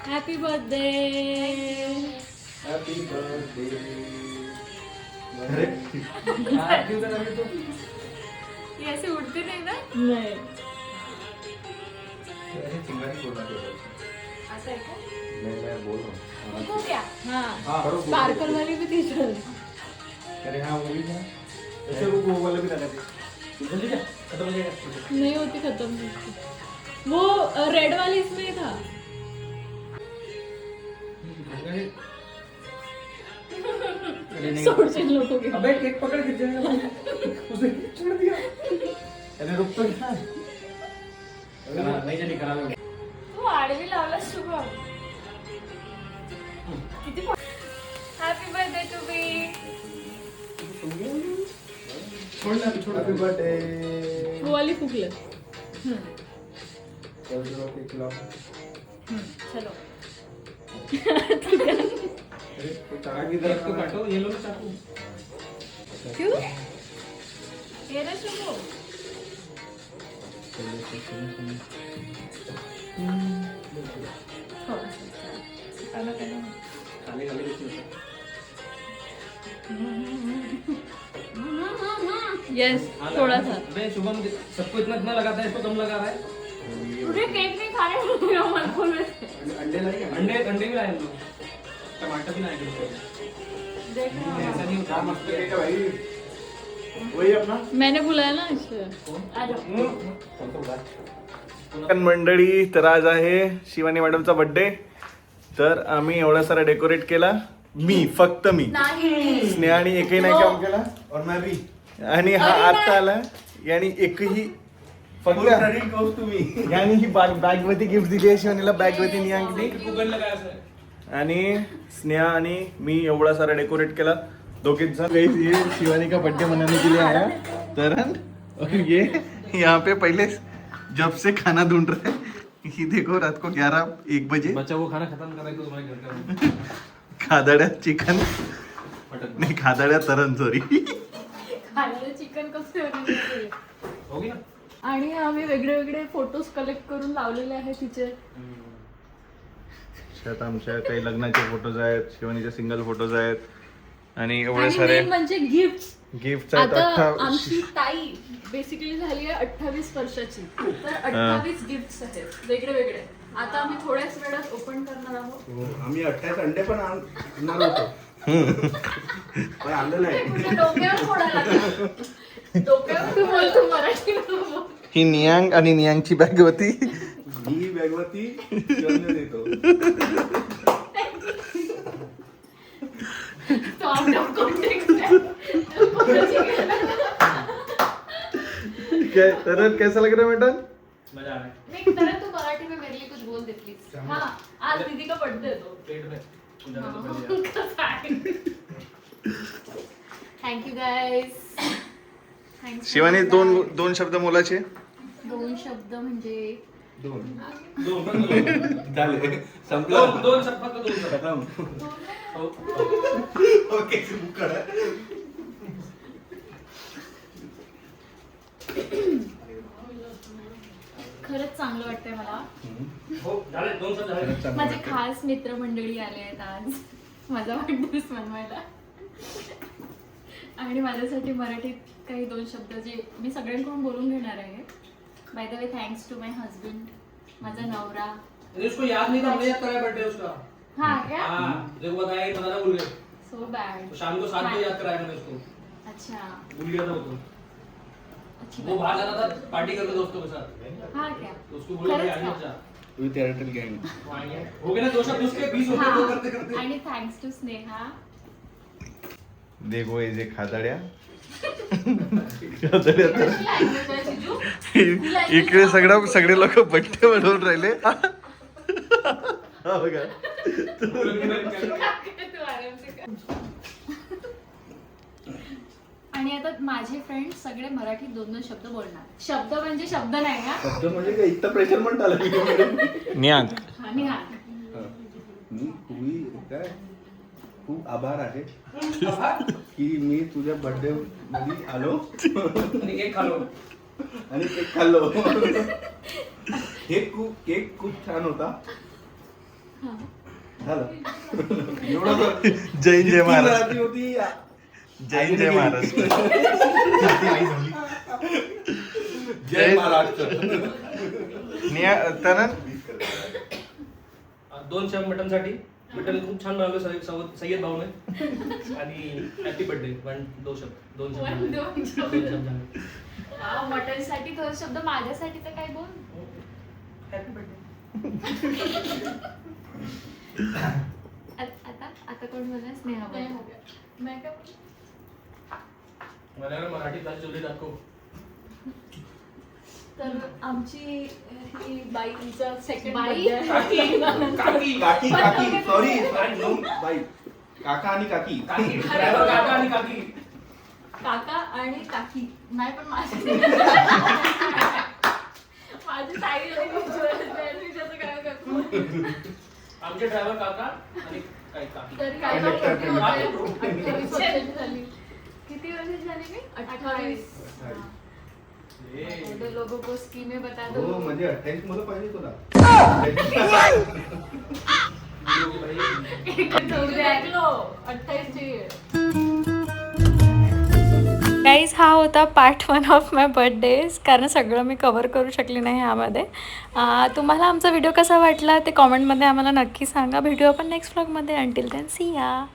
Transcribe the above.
Happy birthday. Happy birthday. अरे ये ऐसे उड़ते नहीं ना. नाही चिंगारी फोडला असं आहे का. मैं बोल रहा हूँ. हो गया. हाँ, हाँ करो. स्पार्कल वाली भी थी चल. अरे हाँ वो भी था. ऐसे वो वाला भी था ना. जल्दी जा. खत्म हो जाएगा. नहीं होती खत्म. वो रेड वाली इसमें था. अरे नहीं. सोड से लोगों के. अबे केक पकड़ के जाएगा. उसे छोड़ दिया. अरे रुक तो जा. नहीं चली खराब है. तू आडवी लावला शुभम. किती हॅपी बर्थडे टू बी. छोड़ ना छोड़. Happy birthday. वो वाली फुकले. चलो केक खिलाओ. चलो. अरे तो चाकू की तरफ तो काटो. ये लो चाकू. क्यों ये रे शुभम. खाली खाली यस थोड़ा सा. अबे शुभम सबको इतना इतना लगाता है, इसको कम लगा रहा है. तुझे केक नहीं खाने मन बोल रहे. अंडे लाए क्या? अंडे अंडे भी लाए हम लोग, टमाटर भी लाए थे. देख ऐसा नहीं क्या होता. मस्त केक है भाई. वही अपना. मैंने बुलाया ना इसलिए. आ जाओ. मंडळी, तर आज आहे शिवानी मॅडमचा बर्थडे. तर आम्ही एवढा सारा डेकोरेट केला. फक्त मी नाही स्नेहाने एकही नाही काम केला. और मैं भी. आणि हा अरे आता नाही. आला यानी एकही फुल फक्त क्रेडिट गोज टू मी. यानी ही बॅग वरती गिफ्ट दिली आहे शिवानीला. बॅग वरती नियांकनी गूगल लगाया सर. आणि स्नेहा आणि मी एवढा सारा डेकोरेट केला दोघेच जण. ये शिवानी का बर्थडे मनाने के लिए आया तरन. और ये यहाँ पे पहले जब से खाना ढूंढ रहे हैं. ये देखो रात को 11-1 बजे बच्चा वो खाना खत्म कराएगा तुम्हारे घर का. खादाड्या चिकन नाही खादाड्या तरण सॉरी. खाल्लं चिकन कसं होईल. हो गया. आणि आम्ही वेगळे वेगळे फोटोज कलेक्ट करून लावलेले आहेत तिचे. त्यात आमच्या काही लग्नाचे फोटोज आहेत, शिवानीचे सिंगल फोटोज आहेत आणि एवढे आणि सारे main म्हणजे गिफ्ट. गिफ्ट आहेत. आता आमची ताई बेसिकली झाली आहे 28 वर्षाची. तर 28 गिफ्ट्स आहेत वेगळे वेगळे. आता आम्ही थोड्याच वेळात ओपन करणार आहोत. आम्ही 28 अंडे पण आणणार होतो. पण आणलं नाही. तुझ्या डोक्यावर फोडायला लागला. डोक्यावर तू बोलतो मराठी. ही नियांग आणि नियांगची बॅग होती. ही बॅगवरती शिवने देतो. तो आउट ऑफ कॉन्टेक्स्ट आहे. काय तरन कैसा लग रहा है बेटा? मजा आ रहा है. नहीं तरह तू मराठी में मेरे लिए कुछ बोल दे प्लीज. हाँ आज दीदी का बर्थडे है तो. पेट में पूजा तो कर दिया. Thank you guys. शिवानी दोन शब्द मोलाचे. दोन शब्द म्हणजे दोन दोन झाले. संपलं. दोन शब्द फक्त दोन शब्द. खतम. हो. ओके मुकडा. खरंच चांगलं वाटतंय मला. हो झाले दोन शब्द झाले. माझे खास मित्रमंडळी आले आहेत आज माझा वाढदिवस मनवायला. आणि माझ्यासाठी मराठीत काही दोन शब्द जे मी सगळ्यांकडून बोलून घेणार आहे. By the way thanks to my husband, माझा नवरा. उसको याद नहीं था, हमने याद कराया बर्थडे उसका. हाँ क्या हाँ देखो बताया कि बताना भूल गए. So bad. तो शाम को 7 बजे याद कराया मैंने उसको. अच्छा भूल गया था वो तो. अच्छी वो बाहर बात. जा रहा था पार्टी करके दोस्तों के साथ. हाँ क्या तो उसको बोला खरंच भाई का? आगे जा. विथ एअरटेल गँग. हो गए ना दो शब्द उसके 20 हो गए वो करते हाँ. करते. आणि थँक्स टू स्नेहा. देखो ये खादाड्या. कशी language आहे जिजू? इकडे सगळे लोक बड्डे बनवून राहिले. हा बघा. तू आराम से कर. आणि आता माझे फ्रेंड सगळे मराठीत दोन दोन शब्द बोलणार. शब्द म्हणजे शब्द नाही हा. शब्द म्हणजे काय इतकं प्रेशर पण झालं. नियांग. आणि हा मी तुम्ही काय खूप आभार आहे की मी तुझ्या बर्थडे मध्ये आलो आणि केक खालो. आणि केक खाल्लो. केक खूप छान होता. झालं एवढं तर. जैन जय महाराज किती होती जैन जय महाराष्ट्र जय महाराष्ट्र. तर 2 चम मटनसाठी. मटन खूप छान बनवलं सय्यद भाऊने. आणि हॅपी बर्थडे 2 शब्द 2 शब्द. मटन साठी थोडे शब्द माझ्यासाठी तर काय बोल. Happy birthday. आता कोण बोला स्नेहा मला मराठी क्लास जोडी दाखव. तर आमची ही बाईचा सेकंड काकी काकी काकी सॉरी नो बाई काका आणि काकी ड्रायव्हर काका आणि काकी. काका आणि काकी नाही पण माझी ताई काय करतो. आमचे ड्रायव्हर काका आणि काही काकी. तरी काय Conductor, किती होते? conductor. 28 वर्षाची झाली. किती वर्षाची झाली मी 28. तो लोगों को स्कीमें बता दो. हो म्हणजे 28 मध्ये पाहिजे तुला. गाईज हा होता पार्ट 1 ऑफ माय बर्थडेज. कारण सगळं मी कवर करू शकले नाही ह्यामध्ये. तुम्हाला आमचा व्हिडिओ कसा वाटला ते कॉमेंटमध्ये आम्हाला नक्की सांगा. भेटू आपण नेक्स्ट व्लॉगमध्ये. अंटिल देन सी या.